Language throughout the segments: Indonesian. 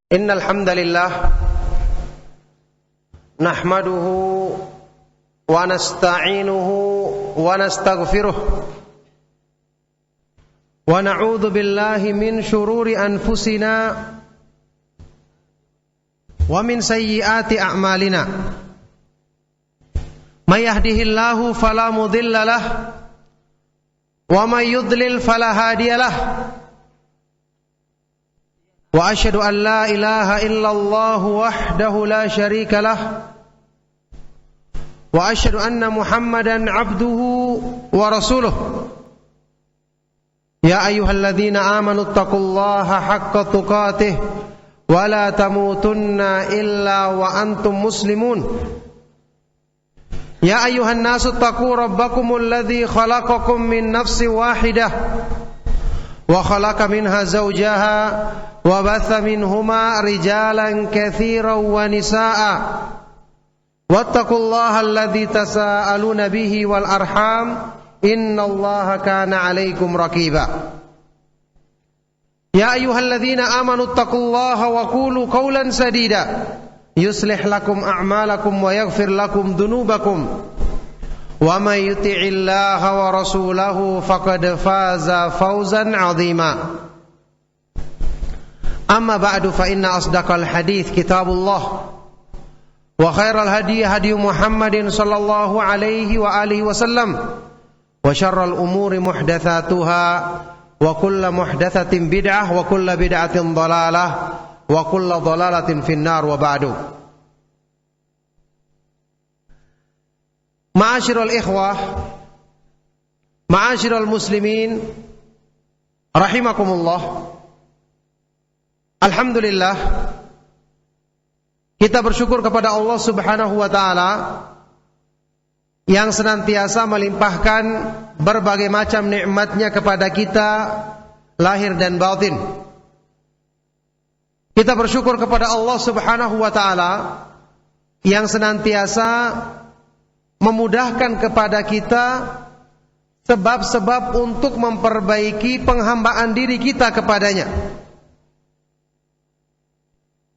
Innal hamdalillah nahmaduhu wa nasta'inuhu wa nastaghfiruh wa na'udzu billahi min shururi anfusina wa min sayyiati a'malina. May yahdihillahu fala mudilla lahu wa may yudlil fala hadiya lahu. Wa asyhadu an la ilaha illallah wahdahu la syarika lah wa asyhadu anna Muhammadan abduhu wa rasuluh. Ya ayyuhalladzina amanu taqullaha haqqa tuqatih wa la tamutunna illa wa antum muslimun. Ya ayyuhan nasu taqu rabbakumul ladzi khalaqakum min nafsin wahidah wa khalaqa minha zawjaha wa batha minhuma rijalan katsiran wa nisaa'a wattaqullaha alladzi tasaaluna bihi wal arham innallaha kana 'alaikum raqiba. Ya ayyuhalladzina amanu taqullaha wa qulu qawlan sadida yuslih lakum a'malakum wa yaghfir lakum dhunubakum wa may yuti'illaha wa rasulahu faqad faza fawzan 'azima. Amma ba'du fa inna asdaqal hadits kitabullah wa khairal hadi hadi Muhammadin sallallahu alaihi wa alihi wasallam wa syarral umuri muhdatsatuha wa kullu muhdatsatin bid'ah wa kullu bid'atin dhalalah wa kullu dhalalatin finnar wa ba'du. Ma'asyiral ikhwah, ma'asyiral muslimin rahimakumullah. Alhamdulillah, kita bersyukur kepada Allah Subhanahu wa ta'ala yang senantiasa melimpahkan berbagai macam nikmatnya kepada kita lahir dan batin. Kita bersyukur kepada Allah Subhanahu wa ta'ala yang senantiasa memudahkan kepada kita sebab-sebab untuk memperbaiki penghambaan diri kita kepadanya.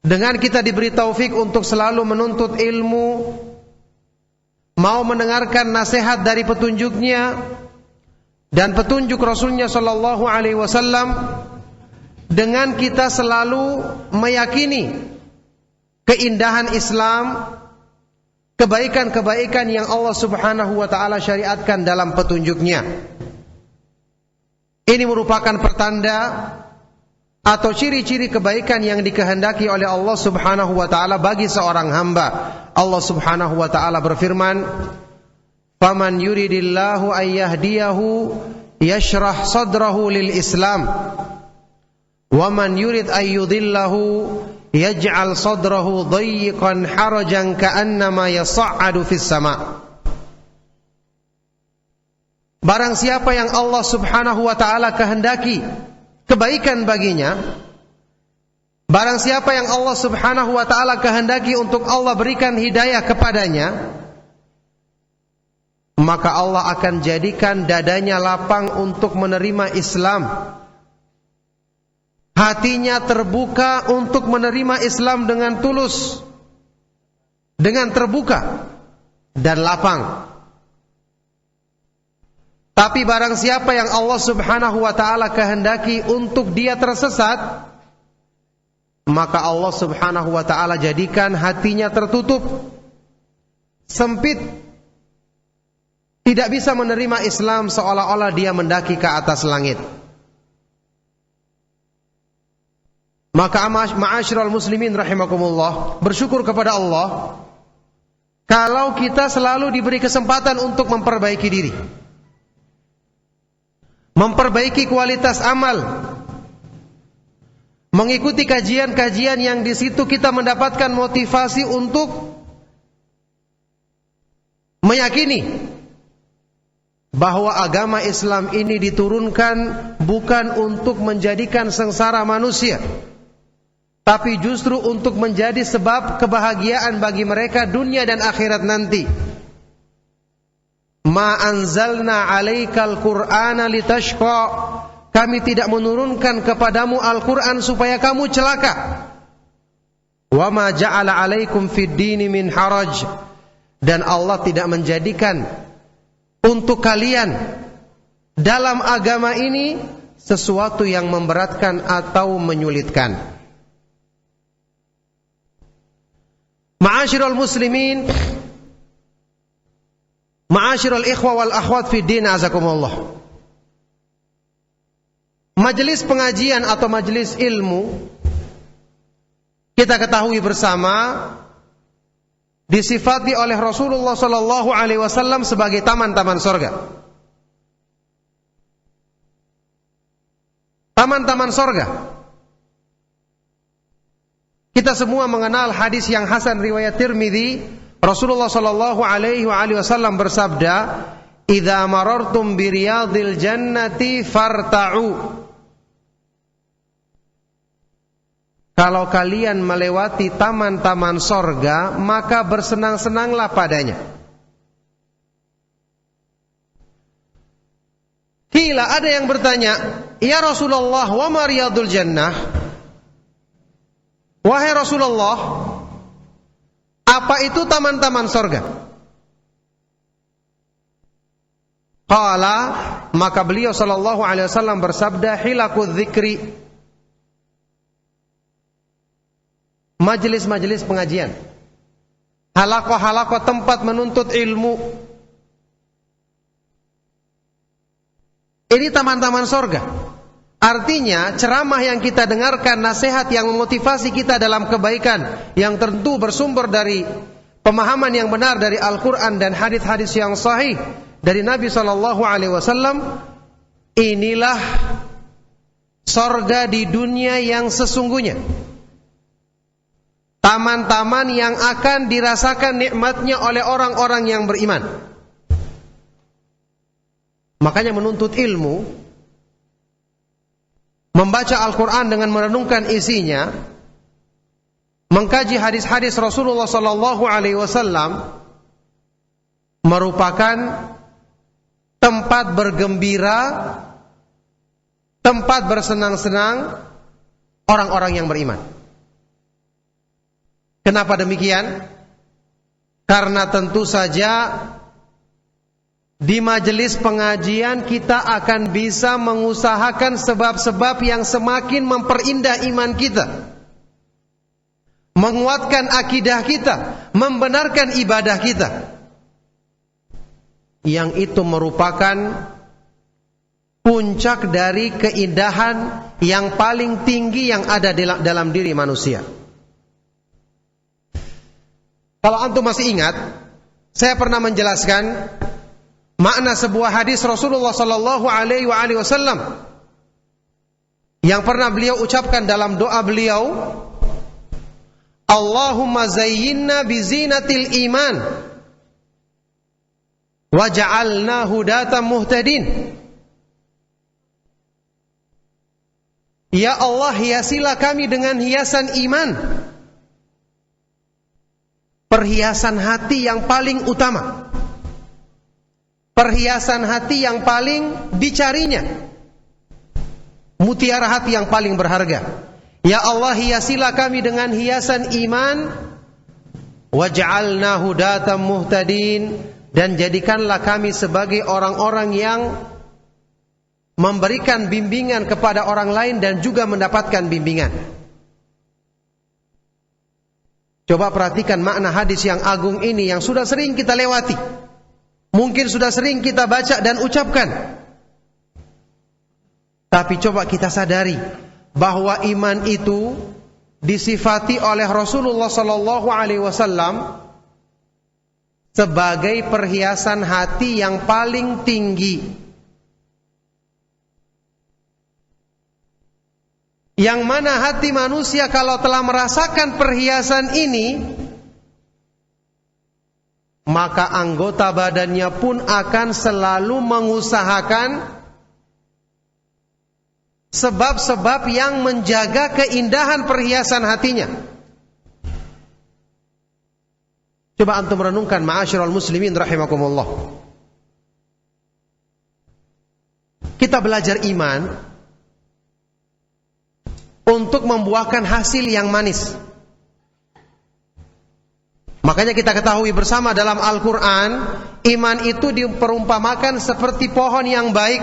Dengan kita diberi taufik untuk selalu menuntut ilmu, mau mendengarkan nasihat dari petunjuknya dan petunjuk Rasulnya sallallahu alaihi wasallam, dengan kita selalu meyakini keindahan Islam, kebaikan-kebaikan yang Allah Subhanahu wa ta'ala syariatkan dalam petunjuknya. Ini merupakan pertanda atau ciri-ciri kebaikan yang dikehendaki oleh Allah Subhanahu wa ta'ala bagi seorang hamba. Allah Subhanahu wa ta'ala berfirman, "Faman yuridillahu ayyahdiyahu yashrah sadrahu lil Islam, wa man yurid ayyudillahu yaj'al sadrahu dayyiqan harajan ka'annama yas'adu fis sama'." Barang siapa yang Allah Subhanahu wa ta'ala kehendaki kebaikan baginya, barang siapa yang Allah Subhanahu wa ta'ala kehendaki untuk Allah berikan hidayah kepadanya, maka Allah akan jadikan dadanya lapang untuk menerima Islam, hatinya terbuka untuk menerima Islam dengan tulus, dengan terbuka dan lapang. Tapi barang siapa yang Allah Subhanahu wa ta'ala kehendaki untuk dia tersesat, maka Allah Subhanahu wa ta'ala jadikan hatinya tertutup, sempit, tidak bisa menerima Islam, seolah-olah dia mendaki ke atas langit. Maka ma'asyiral muslimin rahimakumullah, bersyukur kepada Allah kalau kita selalu diberi kesempatan untuk memperbaiki diri, memperbaiki kualitas amal, mengikuti kajian-kajian yang di situ kita mendapatkan motivasi untuk meyakini bahwa agama Islam ini diturunkan bukan untuk menjadikan sengsara manusia, tapi justru untuk menjadi sebab kebahagiaan bagi mereka dunia dan akhirat nanti. Ma anzalna 'alaikal Qur'ana litashqa. Kami tidak menurunkan kepadamu Al-Quran supaya kamu celaka. Wa ma ja'ala 'alaikum fid dini min haraj, dan Allah tidak menjadikan untuk kalian dalam agama ini sesuatu yang memberatkan atau menyulitkan. Ma'asyiral muslimin, ma'asyiral ikhwa wal akhwat fid din, azakumullah. Majelis pengajian atau majelis ilmu, kita ketahui bersama, disifati oleh Rasulullah sallallahu alaihi wasallam sebagai taman-taman surga. Taman-taman surga. Kita semua mengenal hadis yang hasan riwayat Tirmidzi. Rasulullah sallallahu alaihi wasallam bersabda, "Idza marartum bi riyadil jannati farta'u." Kalau kalian melewati taman-taman sorga, maka bersenang-senanglah padanya. Qila, ada yang bertanya, ya Rasulullah, wa ma riyadul jannah? Wahai Rasulullah, apa itu taman-taman sorga? Qala, maka beliau sallallahu alaihi wasallam bersabda, hilakudz dzikri, majelis-majelis pengajian, halaqah-halaqah tempat menuntut ilmu. Ini taman-taman sorga. Artinya ceramah yang kita dengarkan, nasihat yang memotivasi kita dalam kebaikan, yang tentu bersumber dari pemahaman yang benar dari Al-Quran dan hadis-hadis yang sahih dari Nabi SAW, inilah sorga di dunia yang sesungguhnya. Taman-taman yang akan dirasakan nikmatnya oleh orang-orang yang beriman. Makanya menuntut ilmu, membaca Al-Quran dengan merenungkan isinya, mengkaji hadis-hadis Rasulullah sallallahu alaihi wasallam, merupakan tempat bergembira, tempat bersenang-senang orang-orang yang beriman. Kenapa demikian? Karena tentu saja di majelis pengajian kita akan bisa mengusahakan sebab-sebab yang semakin memperindah iman kita, menguatkan akidah kita, membenarkan ibadah kita, yang itu merupakan puncak dari keindahan yang paling tinggi yang ada dalam diri manusia. Kalau antum masih ingat, saya pernah menjelaskan makna sebuah hadis Rasulullah sallallahu alaihi wasallam yang pernah beliau ucapkan dalam doa beliau, Allahumma zayyinna bizinatil iman waj'alna hudatan muhtadin. Ya Allah, hiasilah kami dengan hiasan iman, perhiasan hati yang paling utama, perhiasan hati yang paling dicarinya, mutiara hati yang paling berharga. Ya Allah, hiasilah kami dengan hiasan iman, waj'alna hudatan muhtadin, dan jadikanlah kami sebagai orang-orang yang memberikan bimbingan kepada orang lain dan juga mendapatkan bimbingan. Coba perhatikan makna hadis yang agung ini yang sudah sering kita lewati, mungkin sudah sering kita baca dan ucapkan. Tapi coba kita sadari bahwa iman itu disifati oleh Rasulullah sallallahu alaihi wasallam sebagai perhiasan hati yang paling tinggi, yang mana hati manusia kalau telah merasakan perhiasan ini, maka anggota badannya pun akan selalu mengusahakan sebab-sebab yang menjaga keindahan perhiasan hatinya. Coba antum renungkan, ma'asyiral muslimin rahimakumullah. Kita belajar iman untuk membuahkan hasil yang manis. Makanya kita ketahui bersama dalam Al-Quran, iman itu diperumpamakan seperti pohon yang baik,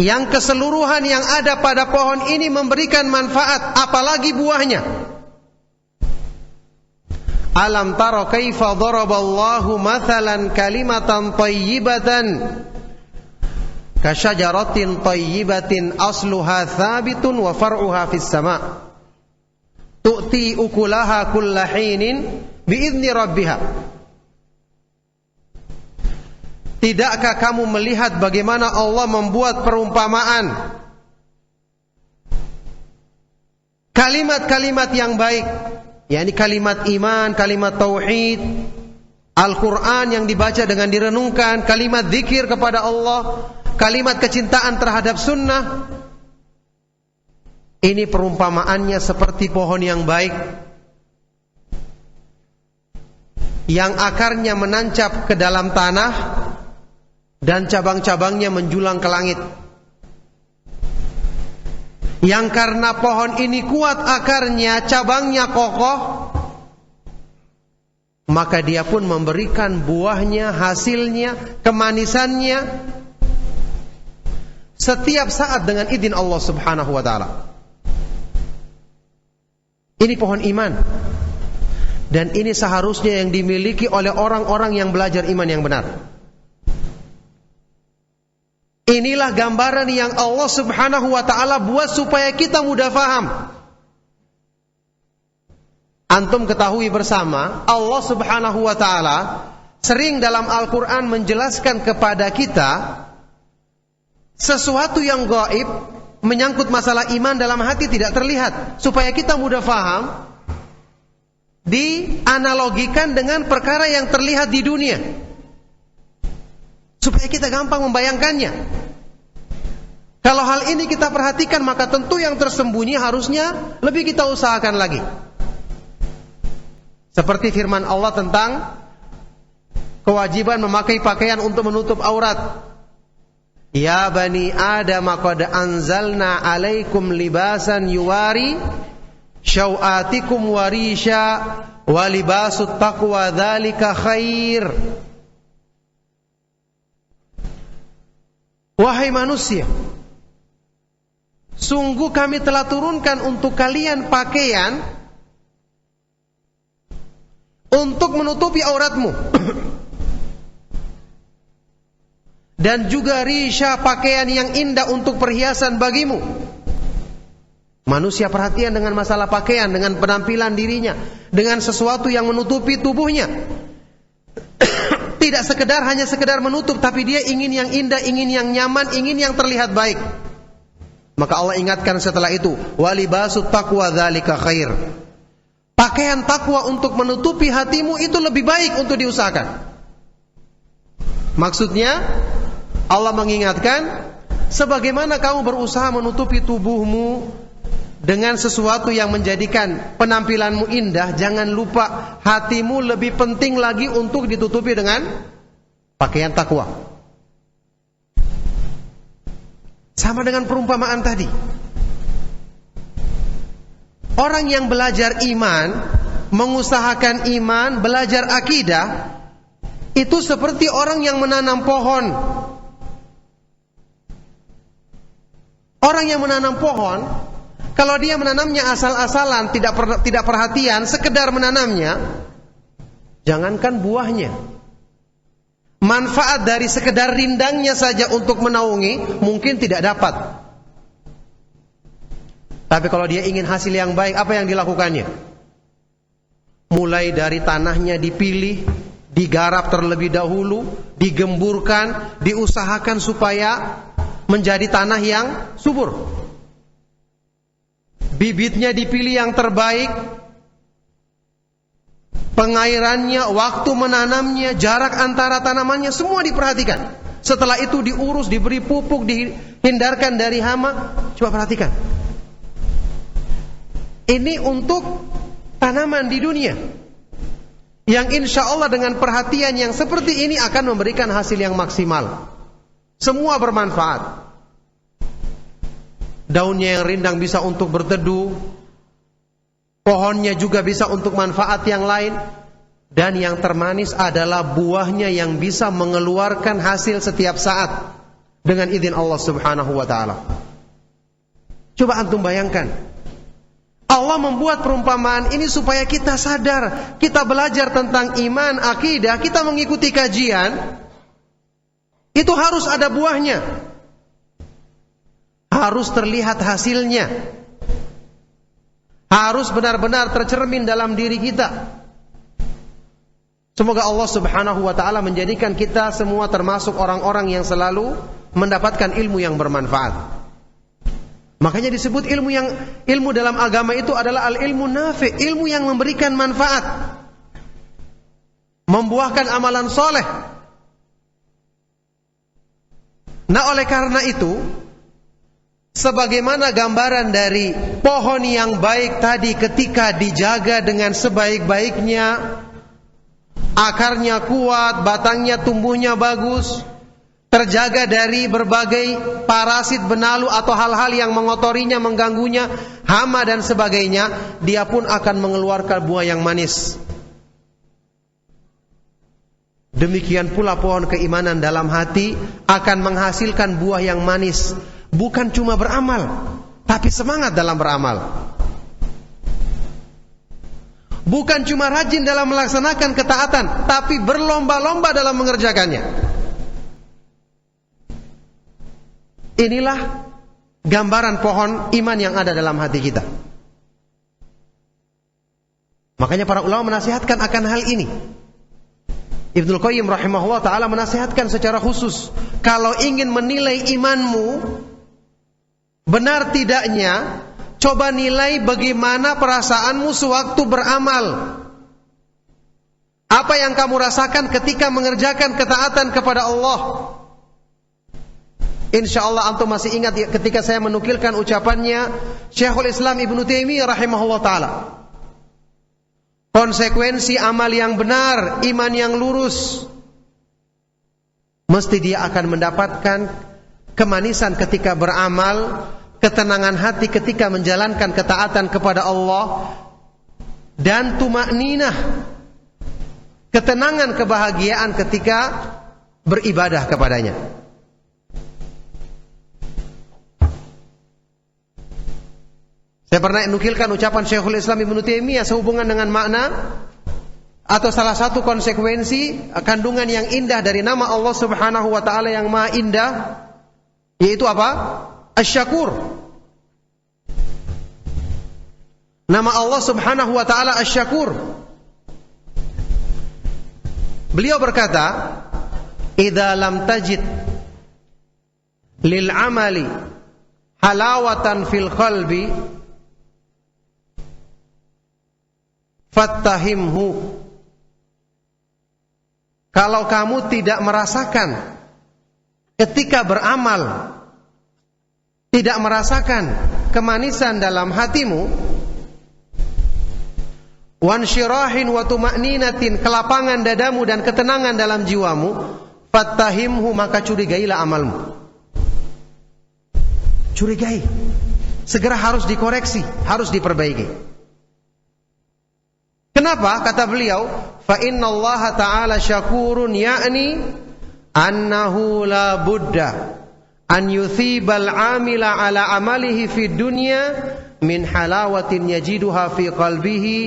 yang keseluruhan yang ada pada pohon ini memberikan manfaat, apalagi buahnya. Alam tara kaifa daraballahu mathalan kalimatan thayyibatan kasyajaratin thayyibatin asluha thabitun wa far'uha fis sama' tu'ti ukulaha kulla hinin bi'izni rabbiha. Tidakkah kamu melihat bagaimana Allah membuat perumpamaan kalimat-kalimat yang baik, yakni kalimat iman, kalimat tauhid, Al-Quran yang dibaca dengan direnungkan, kalimat zikir kepada Allah, kalimat kecintaan terhadap sunnah. Ini perumpamaannya seperti pohon yang baik, yang akarnya menancap ke dalam tanah dan cabang-cabangnya menjulang ke langit. Yang karena pohon ini kuat akarnya, cabangnya kokoh, maka dia pun memberikan buahnya, hasilnya, kemanisannya setiap saat dengan izin Allah Subhanahu wa ta'ala. Ini pohon iman, dan ini seharusnya yang dimiliki oleh orang-orang yang belajar iman yang benar. Inilah gambaran yang Allah Subhanahu wa ta'ala buat supaya kita mudah faham. Antum ketahui bersama, Allah Subhanahu wa ta'ala sering dalam Al-Quran menjelaskan kepada kita sesuatu yang gaib, menyangkut masalah iman dalam hati tidak terlihat, supaya kita mudah faham, dianalogikan dengan perkara yang terlihat di dunia, supaya kita gampang membayangkannya. Kalau hal ini kita perhatikan, maka tentu yang tersembunyi harusnya lebih kita usahakan lagi. Seperti firman Allah tentang kewajiban memakai pakaian untuk menutup aurat. Ya bani Adam qad anzalna alaikum libasan yuwari syau'atikum warisha wa libasut taqwa dzalika khair. Wahai manusia, sungguh kami telah turunkan untuk kalian pakaian untuk menutupi auratmu. Dan juga risha, pakaian yang indah untuk perhiasan bagimu. Manusia perhatian dengan masalah pakaian, dengan penampilan dirinya, dengan sesuatu yang menutupi tubuhnya. Tidak hanya sekedar menutup, tapi dia ingin yang indah, ingin yang nyaman, ingin yang terlihat baik. Maka Allah ingatkan setelah itu, walibasut taqwa dzalika khair. Pakaian takwa untuk menutupi hatimu itu lebih baik untuk diusahakan. Maksudnya Allah mengingatkan, sebagaimana kamu berusaha menutupi tubuhmu dengan sesuatu yang menjadikan penampilanmu indah, jangan lupa hatimu lebih penting lagi untuk ditutupi dengan pakaian takwa. Sama dengan perumpamaan tadi. Orang yang belajar iman, mengusahakan iman, belajar akidah, itu seperti orang yang menanam pohon. Orang yang menanam pohon, kalau dia menanamnya asal-asalan, tidak perhatian, sekedar menanamnya, jangankan buahnya, manfaat dari sekedar rindangnya saja untuk menaungi mungkin tidak dapat. Tapi kalau dia ingin hasil yang baik, apa yang dilakukannya? Mulai dari tanahnya dipilih, digarap terlebih dahulu, digemburkan, diusahakan supaya menjadi tanah yang subur. Bibitnya dipilih yang terbaik, pengairannya, waktu menanamnya, jarak antara tanamannya, semua diperhatikan. Setelah itu diurus, diberi pupuk, dihindarkan dari hama. Coba perhatikan. Ini untuk tanaman di dunia, yang insya Allah dengan perhatian yang seperti ini akan memberikan hasil yang maksimal. Semua bermanfaat. Daunnya yang rindang bisa untuk berteduh, pohonnya juga bisa untuk manfaat yang lain, dan yang termanis adalah buahnya yang bisa mengeluarkan hasil setiap saat dengan izin Allah Subhanahu wa taala. Coba antum bayangkan, Allah membuat perumpamaan ini supaya kita sadar, kita belajar tentang iman, akidah, kita mengikuti kajian, itu harus ada buahnya, harus terlihat hasilnya, harus benar-benar tercermin dalam diri kita. Semoga Allah Subhanahu wa taala menjadikan kita semua termasuk orang-orang yang selalu mendapatkan ilmu yang bermanfaat. Makanya disebut ilmu dalam agama itu adalah al-ilmu nafi', ilmu yang memberikan manfaat, membuahkan amalan soleh. Nah, oleh karena itu, sebagaimana gambaran dari pohon yang baik tadi ketika dijaga dengan sebaik-baiknya, akarnya kuat, batangnya tumbuhnya bagus, terjaga dari berbagai parasit, benalu atau hal-hal yang mengotorinya, mengganggunya, hama dan sebagainya, dia pun akan mengeluarkan buah yang manis. Demikian pula pohon keimanan dalam hati akan menghasilkan buah yang manis. Bukan cuma beramal, tapi semangat dalam beramal. Bukan cuma rajin dalam melaksanakan ketaatan, tapi berlomba-lomba dalam mengerjakannya. Inilah gambaran pohon iman yang ada dalam hati kita. Makanya para ulama menasihatkan akan hal ini. Ibnul Qayyim rahimahullah ta'ala menasihatkan secara khusus, kalau ingin menilai imanmu benar tidaknya, coba nilai bagaimana perasaanmu sewaktu beramal. Apa yang kamu rasakan ketika mengerjakan ketaatan kepada Allah? Insyaallah antum masih ingat ketika saya menukilkan ucapannya Syekhul Islam Ibnu Taimiyah rahimahullah ta'ala. Konsekuensi amal yang benar, iman yang lurus, mesti dia akan mendapatkan kemanisan ketika beramal, ketenangan hati ketika menjalankan ketaatan kepada Allah, dan tumakninah, ketenangan, kebahagiaan ketika beribadah kepadanya. Saya pernah nukilkan ucapan Syekhul Islam Ibnu Taimiyah sehubungan dengan makna atau salah satu konsekuensi kandungan yang indah dari nama Allah Subhanahu wa taala yang Maha Indah, yaitu apa? Asy-Syakur. Nama Allah Subhanahu wa taala Asy-Syakur. Beliau berkata, "Idza lam tajid lil amali halawatan fil qalbi fattahimhu." Kalau kamu tidak merasakan ketika beramal, tidak merasakan kemanisan dalam hatimu, wansyirahin wa tumakninatin, kelapangan dadamu dan ketenangan dalam jiwamu, fattahimhu, maka curigailah amalmu. Curigai, segera harus dikoreksi, harus diperbaiki. Kenapa? Kata beliau, fa innallaha ta'ala syakurun, ya'ni annahu la budda an yuthibal amila ala amalihi fid dunya min halawatin yajiduha fi qalbihi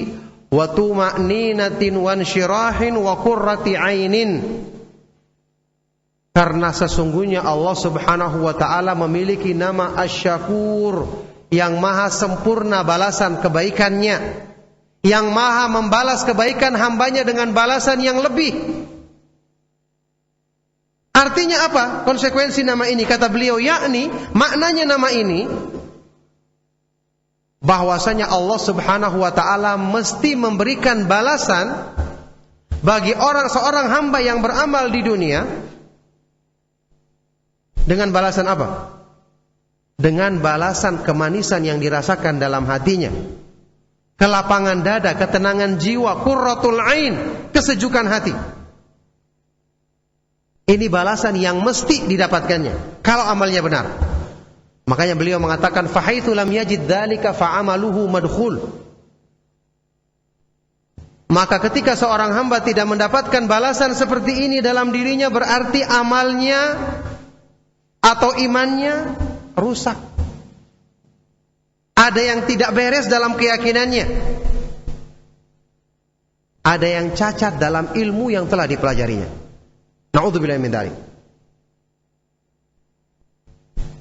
wa tuma'ninatin wa insyirahin wa qurrati ainin. Karena sesungguhnya Allah Subhanahu wa ta'ala memiliki nama Asy-Syakur, yang maha sempurna balasan kebaikannya, yang maha membalas kebaikan hambanya dengan balasan yang lebih. Artinya apa konsekuensi nama ini? Kata beliau, yakni maknanya nama ini bahwasanya Allah Subhanahu wa ta'ala mesti memberikan balasan bagi seorang hamba yang beramal di dunia. Dengan balasan apa? Dengan balasan kemanisan yang dirasakan dalam hatinya, kelapangan dada, ketenangan jiwa, qurratul ain, kesejukan hati. Ini balasan yang mesti didapatkannya kalau amalnya benar. Makanya beliau mengatakan, fahaitsu lam yajid dzalika fa'amaluhu madkhul. Maka ketika seorang hamba tidak mendapatkan balasan seperti ini dalam dirinya, berarti amalnya atau imannya rusak. Ada yang tidak beres dalam keyakinannya. Ada yang cacat dalam ilmu yang telah dipelajarinya. Na'udzubillahi min dzalik.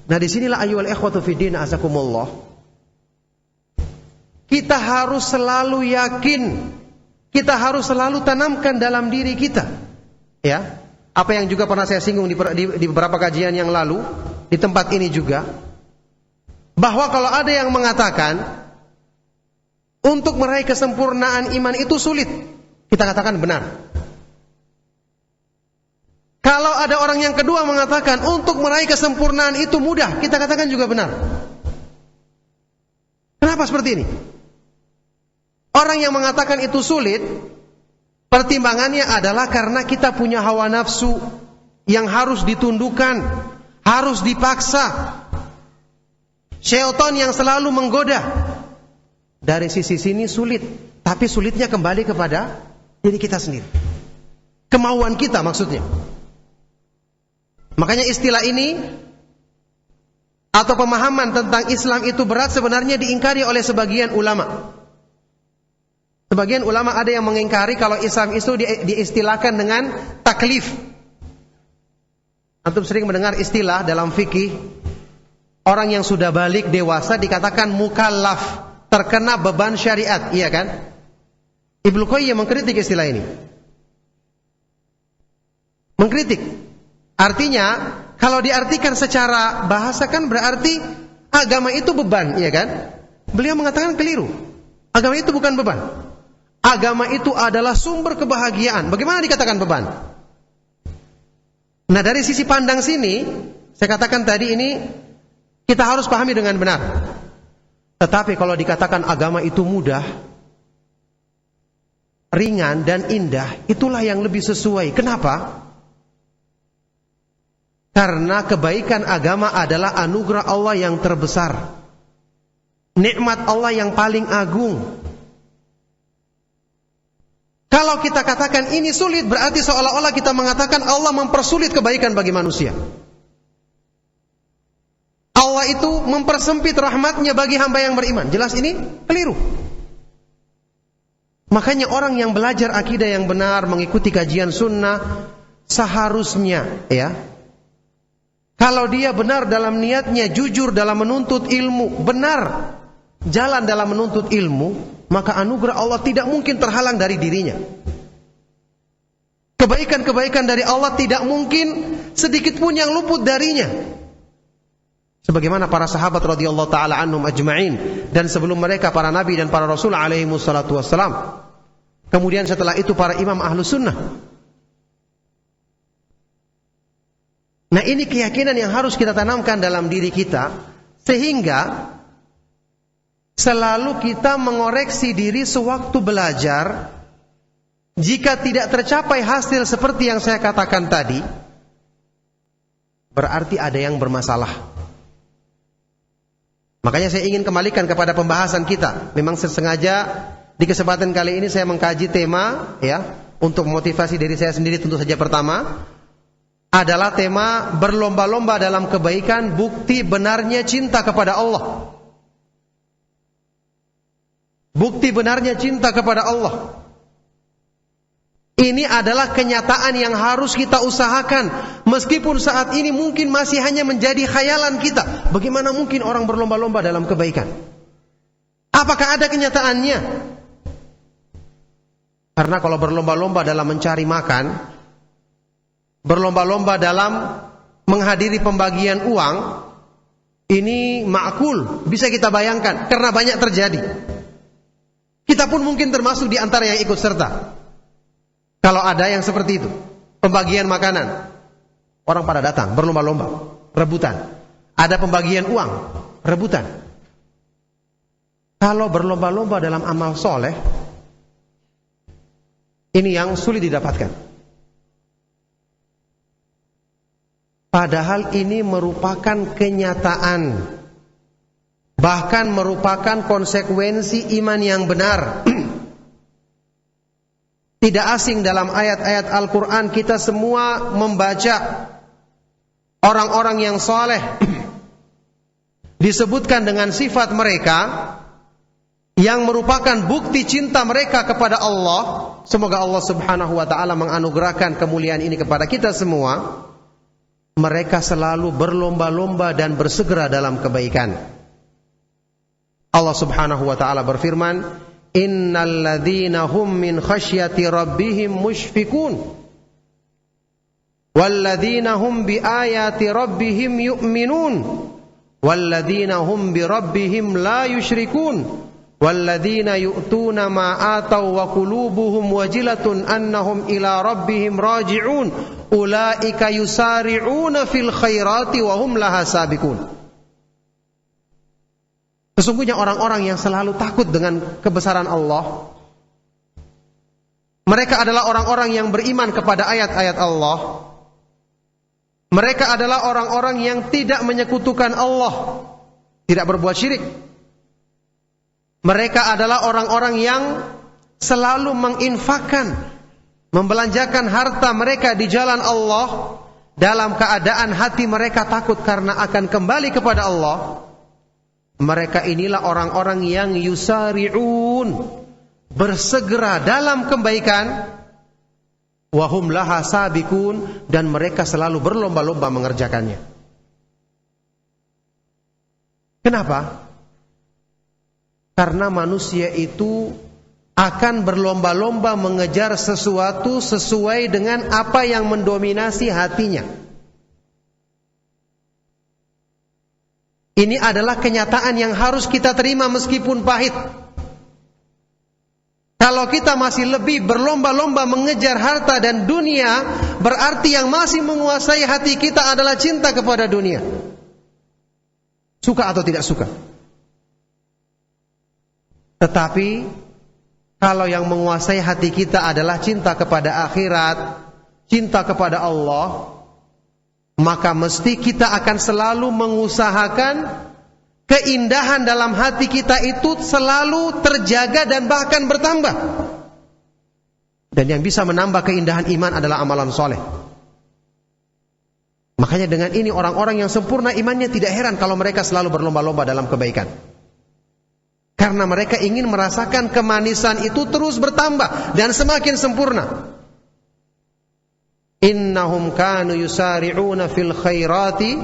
Nah, disinilah ayyuhal ikhwatu fiddin azakumullah, kita harus selalu yakin, kita harus selalu tanamkan dalam diri kita, ya, apa yang juga pernah saya singgung di beberapa kajian yang lalu, di tempat ini juga, bahwa kalau ada yang mengatakan untuk meraih kesempurnaan iman itu sulit, kita katakan benar. Kalau ada orang yang kedua mengatakan untuk meraih kesempurnaan itu mudah, kita katakan juga benar. Kenapa seperti ini? Orang yang mengatakan itu sulit, pertimbangannya adalah karena kita punya hawa nafsu yang harus ditundukkan, harus dipaksa. Syaitan yang selalu menggoda. Dari sisi sini sulit, tapi sulitnya kembali kepada diri kita sendiri. Kemauan kita maksudnya. Makanya istilah ini atau pemahaman tentang Islam itu berat sebenarnya diingkari oleh sebagian ulama. Sebagian ulama ada yang mengingkari kalau Islam itu diistilahkan dengan taklif. Antum sering mendengar istilah dalam fikih, orang yang sudah balik dewasa dikatakan mukallaf, terkena beban syariat, iya kan? Ibnu Qayyim mengkritik istilah ini. Mengkritik. Artinya, kalau diartikan secara bahasa kan berarti agama itu beban, iya kan? Beliau mengatakan keliru. Agama itu bukan beban. Agama itu adalah sumber kebahagiaan. Bagaimana dikatakan beban? Nah, dari sisi pandang sini, saya katakan tadi ini kita harus pahami dengan benar. Tetapi kalau dikatakan agama itu mudah, ringan dan indah, itulah yang lebih sesuai. Kenapa? Karena kebaikan agama adalah anugerah Allah yang terbesar, nikmat Allah yang paling agung. Kalau kita katakan ini sulit, berarti seolah-olah kita mengatakan Allah mempersulit kebaikan bagi manusia. Allah itu mempersempit rahmatnya bagi hamba yang beriman. Jelas ini keliru. Makanya orang yang belajar akidah yang benar, mengikuti kajian sunnah, seharusnya, ya, kalau dia benar dalam niatnya, jujur dalam menuntut ilmu, benar jalan dalam menuntut ilmu, maka anugerah Allah tidak mungkin terhalang dari dirinya. Kebaikan-kebaikan dari Allah tidak mungkin sedikit pun yang luput darinya. Sebagaimana para sahabat radhiyallahu taala anhum ajma'in, dan sebelum mereka para nabi dan para rasul alaihi wassalatu wassalam. Kemudian setelah itu para imam ahlus sunnah. Nah, ini keyakinan yang harus kita tanamkan dalam diri kita, sehingga selalu kita mengoreksi diri sewaktu belajar. Jika tidak tercapai hasil seperti yang saya katakan tadi, berarti ada yang bermasalah. Makanya saya ingin kembalikan kepada pembahasan kita. Memang sengaja di kesempatan kali ini saya mengkaji tema, ya, untuk motivasi diri saya sendiri. Tentu saja pertama adalah tema berlomba-lomba dalam kebaikan, bukti benarnya cinta kepada Allah. Bukti benarnya cinta kepada Allah. Ini adalah kenyataan yang harus kita usahakan. Meskipun saat ini mungkin masih hanya menjadi khayalan kita. Bagaimana mungkin orang berlomba-lomba dalam kebaikan? Apakah ada kenyataannya? Karena kalau berlomba-lomba dalam mencari makan, berlomba-lomba dalam menghadiri pembagian uang, ini ma'kul, bisa kita bayangkan, karena banyak terjadi. Kita pun mungkin termasuk di antara yang ikut serta. Kalau ada yang seperti itu, pembagian makanan, orang pada datang, berlomba-lomba, rebutan. Ada pembagian uang, rebutan. Kalau berlomba-lomba dalam amal soleh, ini yang sulit didapatkan. Padahal ini merupakan kenyataan, bahkan merupakan konsekuensi iman yang benar. Tidak asing dalam ayat-ayat Al-Quran kita semua membaca orang-orang yang soleh disebutkan dengan sifat mereka yang merupakan bukti cinta mereka kepada Allah. Semoga Allah subhanahu wa ta'ala menganugerahkan kemuliaan ini kepada kita semua. Mereka selalu berlomba-lomba dan bersegera dalam kebaikan. Allah subhanahu wa ta'ala berfirman, innal ladzina hum min khasyati rabbihim mushfikun wal ladzina hum bi ayati rabbihim yu'minun wal ladzina hum bi rabbihim la yusyrikun wal ladzina yu'tuna ma ataw wa qulubuhum wajilatun annahum ila rabbihim raji'un ulaika yusari'una fil khairati wa hum laha sabiqun. Sesungguhnya orang-orang yang selalu takut dengan kebesaran Allah, mereka adalah orang-orang yang beriman kepada ayat-ayat Allah. Mereka adalah orang-orang yang tidak menyekutukan Allah, tidak berbuat syirik. Mereka adalah orang-orang yang selalu menginfakkan, membelanjakan harta mereka di jalan Allah dalam keadaan hati mereka takut karena akan kembali kepada Allah. Mereka inilah orang-orang yang yusari'un, bersegera dalam kebaikan, wahum laha sabiqun, dan mereka selalu berlomba-lomba mengerjakannya. Kenapa? Karena manusia itu akan berlomba-lomba mengejar sesuatu sesuai dengan apa yang mendominasi hatinya. Ini adalah kenyataan yang harus kita terima meskipun pahit. Kalau kita masih lebih berlomba-lomba mengejar harta dan dunia, berarti yang masih menguasai hati kita adalah cinta kepada dunia. Suka atau tidak suka. Tetapi kalau yang menguasai hati kita adalah cinta kepada akhirat, cinta kepada Allah, maka mesti kita akan selalu mengusahakan keindahan dalam hati kita itu selalu terjaga dan bahkan bertambah. Dan yang bisa menambah keindahan iman adalah amalan soleh. Makanya dengan ini orang-orang yang sempurna imannya tidak heran kalau mereka selalu berlomba-lomba dalam kebaikan. Karena mereka ingin merasakan kemanisan itu terus bertambah dan semakin sempurna. Innahum kanu yusari'una fil khairati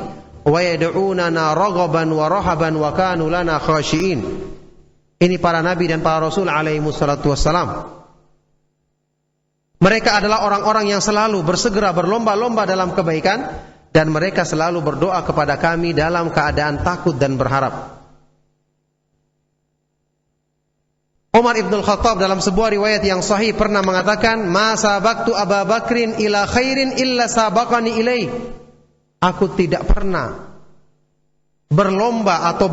wa yad'unana raghaban wa rahaban wa kanu lana khashiin. Ini para nabi dan para rasul alaihi wassalatu wassalam. Mereka adalah orang-orang yang selalu bersegera berlomba-lomba dalam kebaikan, dan mereka selalu berdoa kepada kami dalam keadaan takut dan berharap. Umar ibn al-Khattab dalam sebuah riwayat yang sahih pernah mengatakan, ma sabaqtu Aba Bakrin ila khairin illa sabaqani ilaih. Aku tidak pernah berlomba atau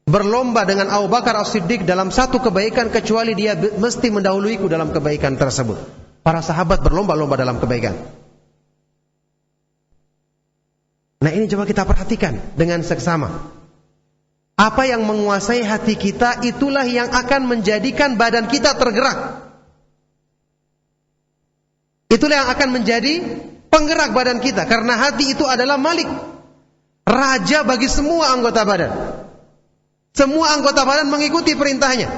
berlomba dengan Abu Bakar As-Siddiq dalam satu kebaikan kecuali dia mesti mendahuluiku dalam kebaikan tersebut. Para sahabat berlomba-lomba dalam kebaikan. Nah, ini coba kita perhatikan dengan seksama. Apa yang menguasai hati kita, itulah yang akan menjadikan badan kita tergerak. Itulah yang akan menjadi penggerak badan kita. Karena hati itu adalah malik, raja bagi semua anggota badan. Semua anggota badan mengikuti perintahnya.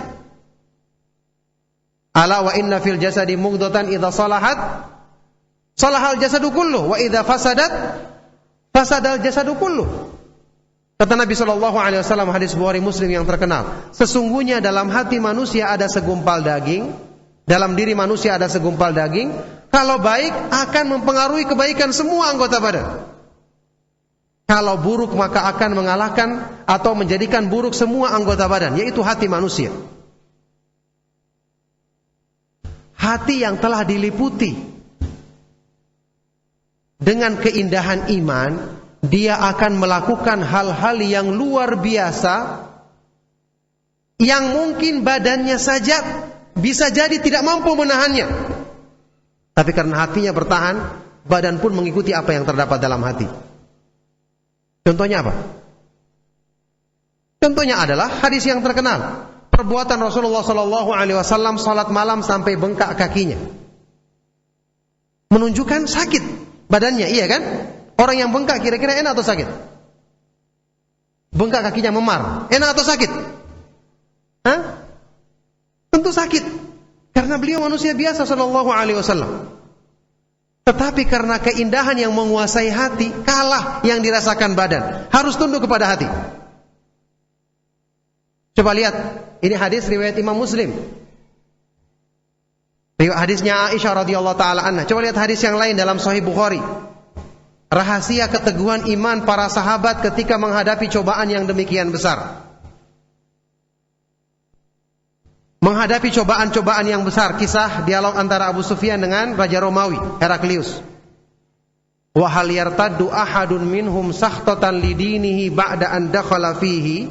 Ala wa inna fil jasadi mughdatan idza salahat salahal jasadu kulluh wa idza fasadat fasadal jasadu kulluh. Kata Nabi SAW hadis Bukhari Muslim yang terkenal, sesungguhnya dalam hati manusia ada segumpal daging, dalam diri manusia ada segumpal daging. Kalau baik akan mempengaruhi kebaikan semua anggota badan. Kalau buruk maka akan mengalahkan atau menjadikan buruk semua anggota badan, yaitu hati manusia. Hati yang telah diliputi dengan keindahan iman, dia akan melakukan hal-hal yang luar biasa yang mungkin badannya saja bisa jadi tidak mampu menahannya. Tapi karena hatinya bertahan, badan pun mengikuti apa yang terdapat dalam hati. Contohnya apa? Contohnya adalah hadis yang terkenal. perbuatan Rasulullah sallallahu alaihi wasallam salat malam sampai bengkak kakinya. Menunjukkan sakit badannya, iya kan? Orang yang bengkak kira-kira enak atau sakit? Bengkak kakinya memar, enak atau sakit? Hah? Tentu sakit. Karena beliau manusia biasa sallallahu alaihi wasallam. Tetapi karena keindahan yang menguasai hati, kalah yang dirasakan badan. Harus tunduk kepada hati. Coba lihat, ini hadis riwayat Imam Muslim. Riwayat hadisnya Aisyah radhiyallahu taala anha. Coba lihat hadis yang lain dalam Sahih Bukhari. Rahasia keteguhan iman para sahabat ketika menghadapi cobaan yang demikian besar. Menghadapi cobaan-cobaan yang besar. Kisah dialog antara Abu Sufyan dengan Raja Romawi, Heraklius. Wa hal yartaddu ahadun minhum sakhtatan lidinihi ba'da an dakhala fihi.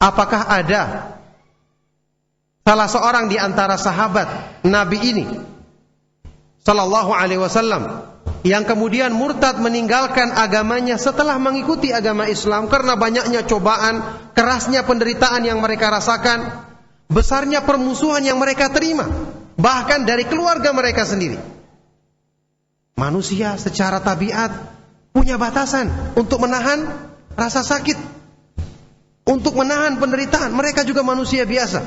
Apakah ada salah seorang di antara sahabat Nabi ini sallallahu alaihi wasallam yang kemudian murtad meninggalkan agamanya setelah mengikuti agama Islam karena banyaknya cobaan, kerasnya penderitaan yang mereka rasakan, besarnya permusuhan yang mereka terima, bahkan dari keluarga mereka sendiri. Manusia secara tabiat punya batasan untuk menahan rasa sakit, untuk menahan penderitaan. Mereka juga manusia biasa.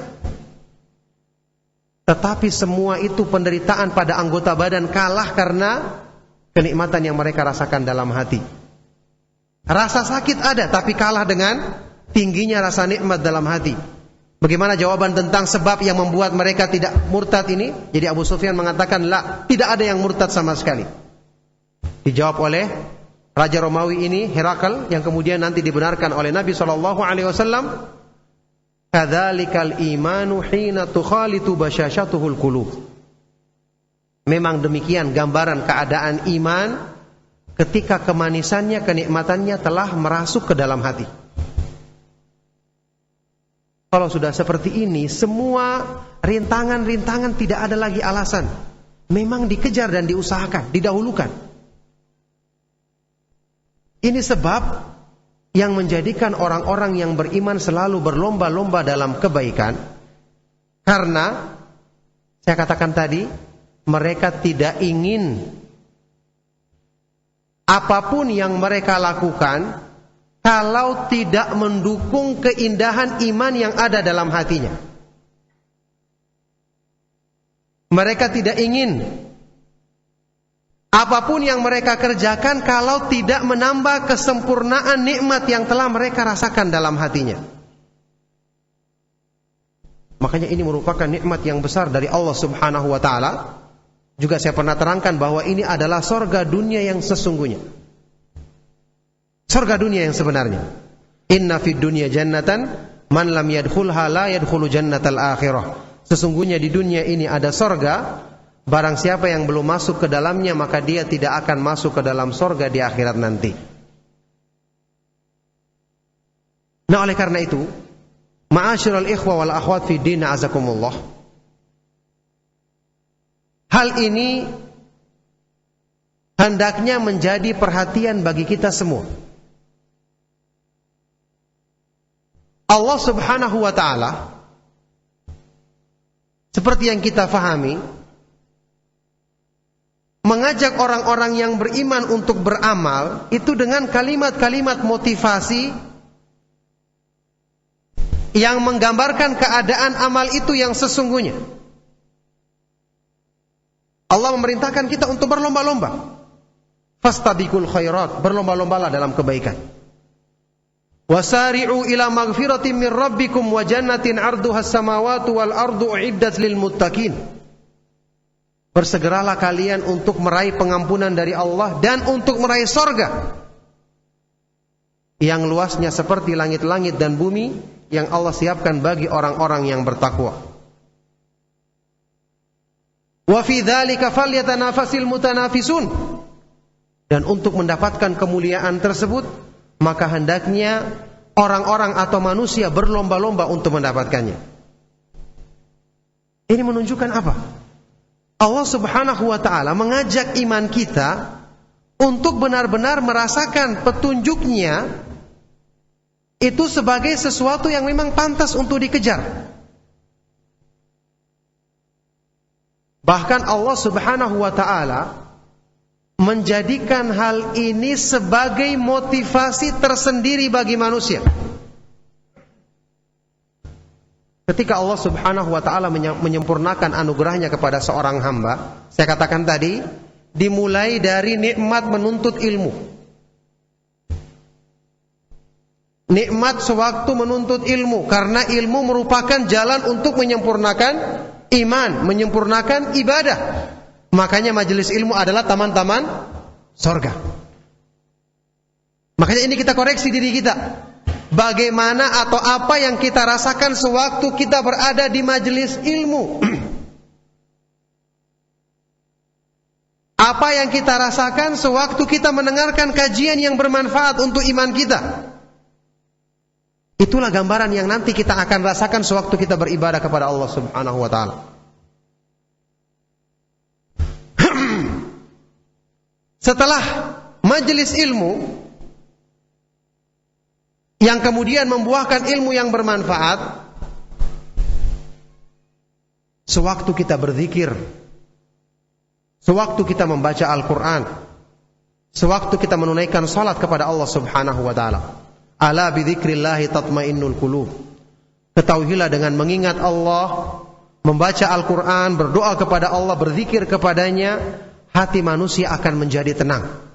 Tetapi semua itu penderitaan pada anggota badan kalah karena kenikmatan yang mereka rasakan dalam hati. Rasa sakit ada, tapi kalah dengan tingginya rasa nikmat dalam hati. Bagaimana jawaban tentang sebab yang membuat mereka tidak murtad ini? Jadi Abu Sufyan mengatakan, la, tidak ada yang murtad sama sekali. Dijawab oleh Raja Romawi ini, Herakl, yang kemudian nanti dibenarkan oleh Nabi SAW. Kadzalikal imanu hina tukhalitu basyashatuhul qulub. Memang demikian gambaran keadaan iman ketika kemanisannya, kenikmatannya telah merasuk ke dalam hati. Kalau sudah seperti ini, semua rintangan-rintangan tidak ada lagi alasan. Memang dikejar dan diusahakan, didahulukan. Ini sebab yang menjadikan orang-orang yang beriman selalu berlomba-lomba dalam kebaikan. Karena, saya katakan tadi, mereka tidak ingin apapun yang mereka lakukan kalau tidak mendukung keindahan iman yang ada dalam hatinya. Mereka tidak ingin apapun yang mereka kerjakan kalau tidak menambah kesempurnaan nikmat yang telah mereka rasakan dalam hatinya. Makanya ini merupakan nikmat yang besar dari Allah Subhanahu wa taala. Juga saya pernah terangkan bahwa ini adalah surga dunia yang sesungguhnya. Surga dunia yang sebenarnya. Inna fid dunya jannatan man lam yadkhulha la yadkhulu jannatal akhirah. Sesungguhnya di dunia ini ada surga, barang siapa yang belum masuk ke dalamnya maka dia tidak akan masuk ke dalam surga di akhirat nanti. Nah, oleh karena itu, ma'asyiral ikhwa wal akhwat fi din azakumullah, hal ini hendaknya menjadi perhatian bagi kita semua. Allah Subhanahu wa ta'ala, seperti yang kita fahami, mengajak orang-orang yang beriman untuk beramal itu dengan kalimat-kalimat motivasi yang menggambarkan keadaan amal itu yang sesungguhnya. Allah memerintahkan kita untuk berlomba-lomba. Fastabiqul khairat, berlomba-lombalah dalam kebaikan. Wasari'u ila maghfiratin min rabbikum wa jannatin 'arduha as-samawati wal ardu u'iddat lil muttaqin. Bersegeralah kalian untuk meraih pengampunan dari Allah dan untuk meraih surga yang luasnya seperti langit-langit dan bumi yang Allah siapkan bagi orang-orang yang bertakwa. Wa fi dzalika falyatanafasil mutanafisun. Dan untuk mendapatkan kemuliaan tersebut, maka hendaknya orang-orang atau manusia berlomba-lomba untuk mendapatkannya. Ini menunjukkan apa? Allah Subhanahu wa ta'ala mengajak iman kita untuk benar-benar merasakan petunjuknya itu sebagai sesuatu yang memang pantas untuk dikejar. Bahkan Allah Subhanahu wa ta'ala menjadikan hal ini sebagai motivasi tersendiri bagi manusia. Ketika Allah Subhanahu wa ta'ala menyempurnakan anugerahnya kepada seorang hamba, saya katakan tadi, dimulai dari nikmat menuntut ilmu. Nikmat sewaktu menuntut ilmu, karena ilmu merupakan jalan untuk menyempurnakan iman, menyempurnakan ibadah. Makanya majelis ilmu adalah taman-taman surga. Makanya ini kita koreksi diri kita. Bagaimana atau apa yang kita rasakan sewaktu kita berada di majelis ilmu? Apa yang kita rasakan sewaktu kita mendengarkan kajian yang bermanfaat untuk iman kita? Itulah gambaran yang nanti kita akan rasakan sewaktu kita beribadah kepada Allah Subhanahu wa ta'ala. Setelah majelis ilmu yang kemudian membuahkan ilmu yang bermanfaat, sewaktu kita berzikir, sewaktu kita membaca Al-Quran, sewaktu kita menunaikan salat kepada Allah Subhanahu wa ta'ala. Ala bidzikrillahi tatmainnul qulub. Ketahuilah dengan mengingat Allah, membaca Al-Quran, berdoa kepada Allah, berzikir kepadanya, hati manusia akan menjadi tenang.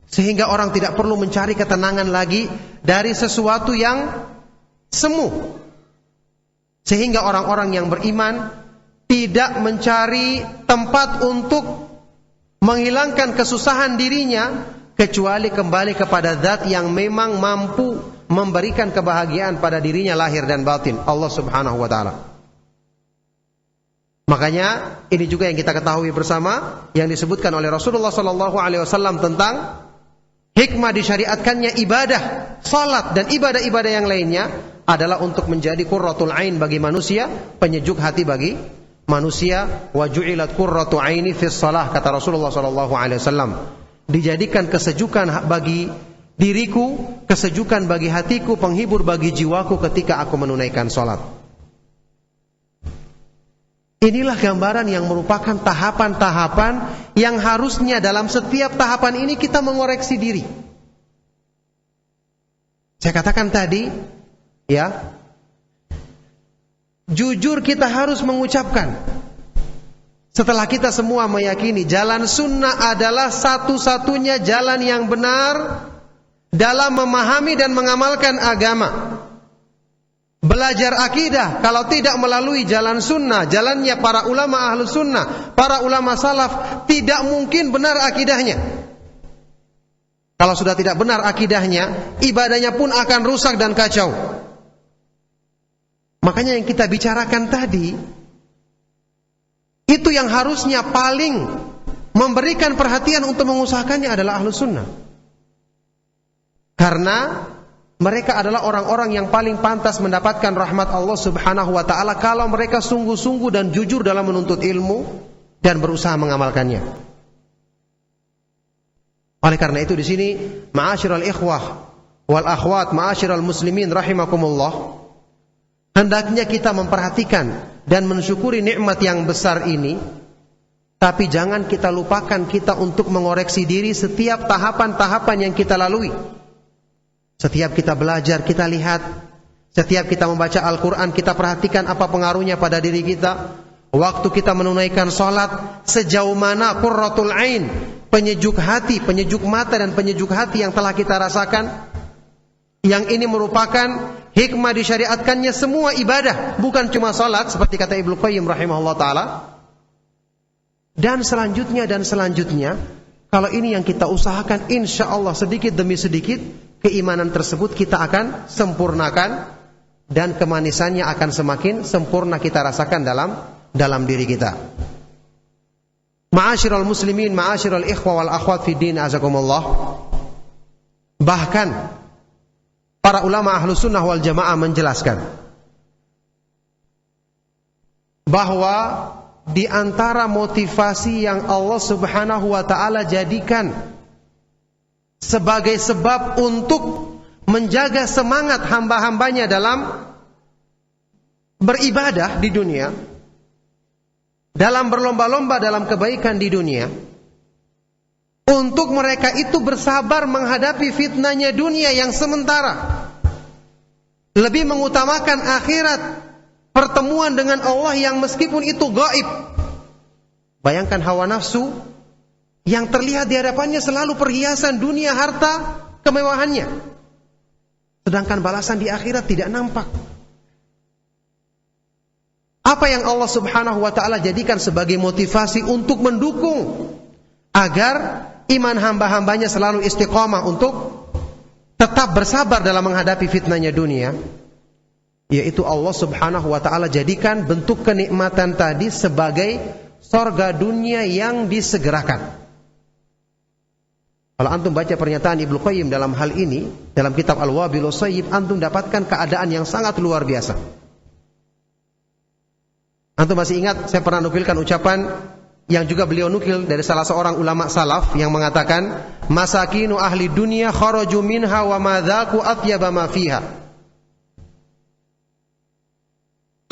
Sehingga orang tidak perlu mencari ketenangan lagi dari sesuatu yang semu. Sehingga orang-orang yang beriman tidak mencari tempat untuk menghilangkan kesusahan dirinya, kecuali kembali kepada zat yang memang mampu memberikan kebahagiaan pada dirinya lahir dan batin, Allah Subhanahu wa ta'ala. Makanya ini juga yang kita ketahui bersama, yang disebutkan oleh Rasulullah sallallahu alaihi wasallam tentang hikmah disyariatkannya ibadah, salat dan ibadah-ibadah yang lainnya adalah untuk menjadi qurratul ain bagi manusia, penyejuk hati bagi manusia. Wa ju'ilat qurratu aini fis shalah, kata Rasulullah sallallahu alaihi wasallam. Dijadikan kesejukan bagi diriku, kesejukan bagi hatiku, penghibur bagi jiwaku ketika aku menunaikan salat. Inilah gambaran yang merupakan tahapan-tahapan yang harusnya dalam setiap tahapan ini kita mengoreksi diri. Saya katakan tadi, ya, jujur kita harus mengucapkan, setelah kita semua meyakini jalan sunnah adalah satu-satunya jalan yang benar dalam memahami dan mengamalkan agama. Belajar akidah kalau tidak melalui jalan sunnah, jalannya para ulama ahlu sunnah, para ulama salaf, tidak mungkin benar akidahnya. Kalau sudah tidak benar akidahnya, ibadahnya pun akan rusak dan kacau. Makanya yang kita bicarakan tadi, itu yang harusnya paling memberikan perhatian untuk mengusahakannya adalah ahlu sunnah. Karena mereka adalah orang-orang yang paling pantas mendapatkan rahmat Allah Subhanahu wa ta'ala kalau mereka sungguh-sungguh dan jujur dalam menuntut ilmu dan berusaha mengamalkannya. Oleh karena itu di sini, ma'asyiral ikhwah wal akhwat, ma'asyiral muslimin rahimakumullah, hendaknya kita memperhatikan dan mensyukuri nikmat yang besar ini, tapi jangan kita lupakan kita untuk mengoreksi diri setiap tahapan-tahapan yang kita lalui. Setiap kita belajar, kita lihat. Setiap kita membaca Al-Quran, kita perhatikan apa pengaruhnya pada diri kita. Waktu kita menunaikan salat, sejauh mana qurratul ain, penyejuk hati, penyejuk mata dan penyejuk hati yang telah kita rasakan. Yang ini merupakan hikmah disyariatkannya semua ibadah, bukan cuma salat, seperti kata Ibnu Qayyim rahimahullah ta'ala. Dan selanjutnya, kalau ini yang kita usahakan, insya Allah sedikit demi sedikit keimanan tersebut kita akan sempurnakan dan kemanisannya akan semakin sempurna kita rasakan dalam diri kita. Ma'asyiral muslimin, ma'asyiral ikhwa wal akhwat fi din, azakumullah. Bahkan para ulama ahlu sunnah wal jamaah menjelaskan bahwa di antara motivasi yang Allah Subhanahu wa ta'ala jadikan sebagai sebab untuk menjaga semangat hamba-hambanya dalam beribadah di dunia, dalam berlomba-lomba dalam kebaikan di dunia, untuk mereka itu bersabar menghadapi fitnahnya dunia yang sementara, lebih mengutamakan akhirat, pertemuan dengan Allah yang meskipun itu gaib. Bayangkan hawa nafsu yang terlihat di hadapannya selalu perhiasan dunia, harta, kemewahannya, sedangkan balasan di akhirat tidak nampak. Apa yang Allah Subhanahu wa ta'ala jadikan sebagai motivasi untuk mendukung agar iman hamba-hambanya selalu istiqamah untuk tetap bersabar dalam menghadapi fitnahnya dunia, yaitu Allah Subhanahu wa ta'ala jadikan bentuk kenikmatan tadi sebagai surga dunia yang disegerakan. Kalau antum baca pernyataan Ibnu Qayyim dalam hal ini, dalam kitab Al-Wabilus Shayyib, antum dapatkan keadaan yang sangat luar biasa. Antum masih ingat saya pernah nukilkan ucapan yang juga beliau nukil dari salah seorang ulama salaf yang mengatakan, masakinu ahli dunia kharaju minha wa madzaku atyaba ma fiha.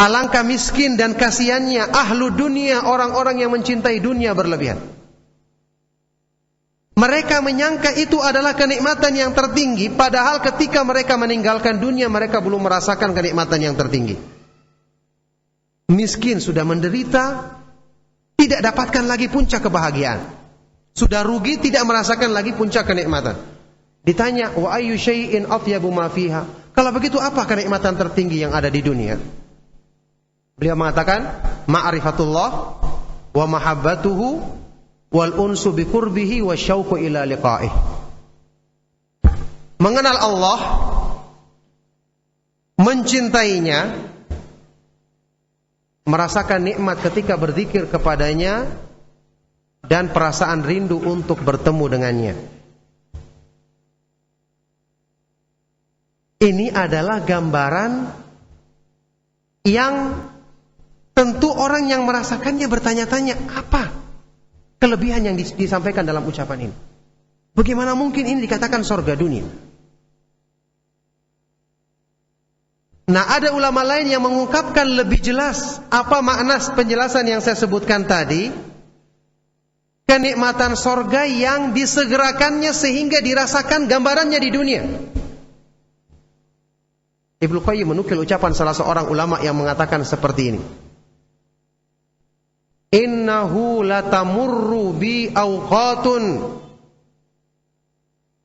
Alangkah miskin dan kasihannya ahlu dunia, orang-orang yang mencintai dunia berlebihan. Mereka menyangka itu adalah kenikmatan yang tertinggi, padahal ketika mereka meninggalkan dunia mereka belum merasakan kenikmatan yang tertinggi. Miskin sudah menderita, tidak dapatkan lagi puncak kebahagiaan. Sudah rugi, tidak merasakan lagi puncak kenikmatan. Ditanya, wa ayyu syai'in atyabu ma fiha? Kalau begitu apa kenikmatan tertinggi yang ada di dunia? Beliau mengatakan, ma'rifatullah wa mahabbatuhu wal unsu bi qurbihi wa syauqu ila liqa'ih. Mengenal Allah, mencintainya, merasakan nikmat ketika berzikir kepadanya, dan perasaan rindu untuk bertemu dengannya. Ini adalah gambaran yang tentu orang yang merasakannya bertanya-tanya, apa kelebihan yang disampaikan dalam ucapan ini? Bagaimana mungkin ini dikatakan surga dunia? Nah, ada ulama lain yang mengungkapkan lebih jelas apa makna penjelasan yang saya sebutkan tadi. Kenikmatan surga yang disegerakannya sehingga dirasakan gambarannya di dunia. Ibnu Qayyim menukil ucapan salah seorang ulama yang mengatakan seperti ini. Innahu latamurru bi awqatun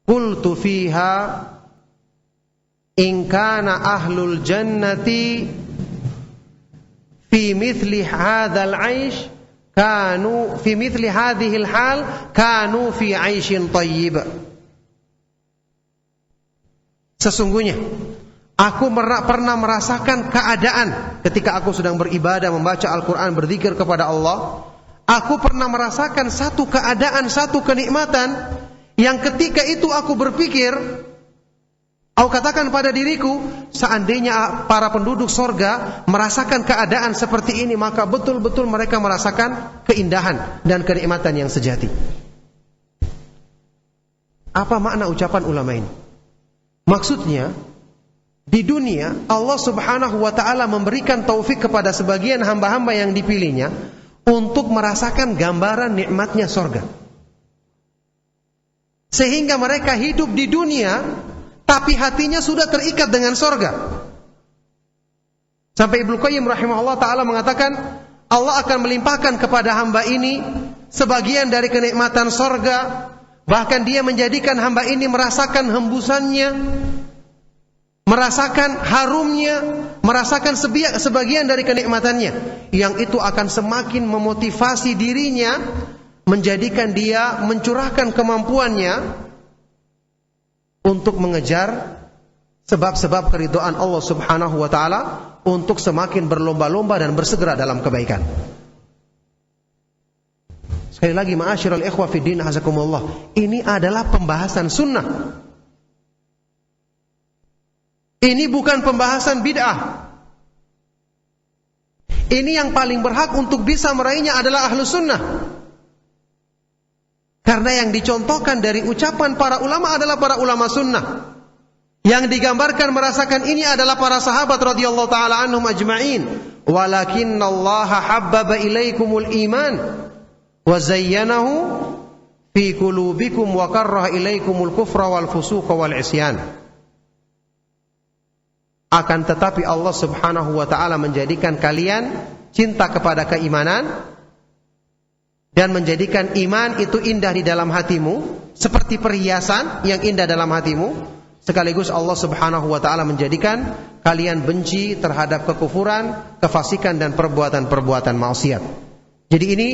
qultu fiha in kana ahlul jannati fi mithli hadzal 'aish kanu fi mithli hadhil hal kanu fi 'aishin thayyib. Sesungguhnya aku pernah merasakan keadaan ketika aku sedang beribadah, membaca Al-Quran, berzikir kepada Allah. Aku pernah merasakan satu keadaan, satu kenikmatan yang ketika itu aku berpikir, aku katakan pada diriku, seandainya para penduduk sorga merasakan keadaan seperti ini, maka betul-betul mereka merasakan keindahan dan kenikmatan yang sejati. Apa makna ucapan ulama ini? Maksudnya, di dunia Allah Subhanahu wa ta'ala memberikan taufik kepada sebagian hamba-hamba yang dipilihnya untuk merasakan gambaran nikmatnya sorga, sehingga mereka hidup di dunia tapi hatinya sudah terikat dengan sorga. Sampai Ibnu Qayyim rahimahullah ta'ala mengatakan, Allah akan melimpahkan kepada hamba ini sebagian dari kenikmatan sorga, bahkan dia menjadikan hamba ini merasakan hembusannya, merasakan harumnya, merasakan sebagian dari kenikmatannya, yang itu akan semakin memotivasi dirinya, menjadikan dia mencurahkan kemampuannya untuk mengejar sebab-sebab keridhaan Allah Subhanahu wa ta'ala, untuk semakin berlomba-lomba dan bersegera dalam kebaikan. Sekali lagi, ma'asyiral ikhwah fi din hazakumullah, ini adalah pembahasan sunnah. Ini bukan pembahasan bid'ah. Ini yang paling berhak untuk bisa meraihnya adalah ahlu sunnah. Karena yang dicontohkan dari ucapan para ulama adalah para ulama sunnah. Yang digambarkan merasakan ini adalah para sahabat radhiyallahu taala anhum ajma'in. Walakinnallaha habbaba ilaikumul iman wa zayyanahu fi qulubikum wa karraha ilaikumul kufra wal fusuqa wal isyan. Akan tetapi Allah Subhanahu wa taala menjadikan kalian cinta kepada keimanan dan menjadikan iman itu indah di dalam hatimu, seperti perhiasan yang indah dalam hatimu. Sekaligus Allah Subhanahu wa taala menjadikan kalian benci terhadap kekufuran, kefasikan dan perbuatan-perbuatan maksiat. Jadi ini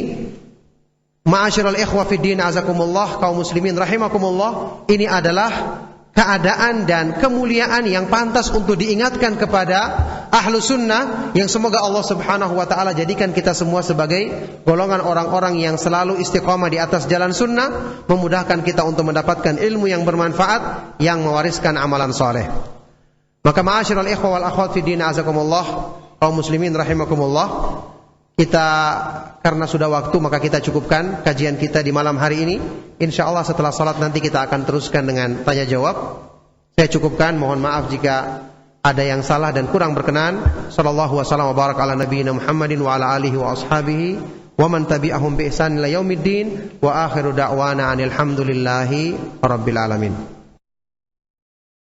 ma'asyiral ikhwa fid din azakumullah, kaum muslimin rahimakumullah, ini adalah keadaan dan kemuliaan yang pantas untuk diingatkan kepada ahlu sunnah, yang semoga Allah Subhanahu wa ta'ala jadikan kita semua sebagai golongan orang-orang yang selalu istiqamah di atas jalan sunnah, memudahkan kita untuk mendapatkan ilmu yang bermanfaat, yang mewariskan amalan soleh. Maka ma'asyiral ikhwa wal akhwat fid din azakumullah, kaum muslimin rahimakumullah, kita karena sudah waktu maka kita cukupkan kajian kita di malam hari ini. InsyaAllah setelah salat nanti kita akan teruskan dengan tanya jawab. Saya cukupkan, mohon maaf jika ada yang salah dan kurang berkenan. Sallallahu wasallam wa barak ala nabiyina Muhammadin wa ala alihi wa ashabihi wa man tabi'ahum bi ihsan ila yaumiddin wa akhiru da'wana anil hamdulillahi rabbil alamin.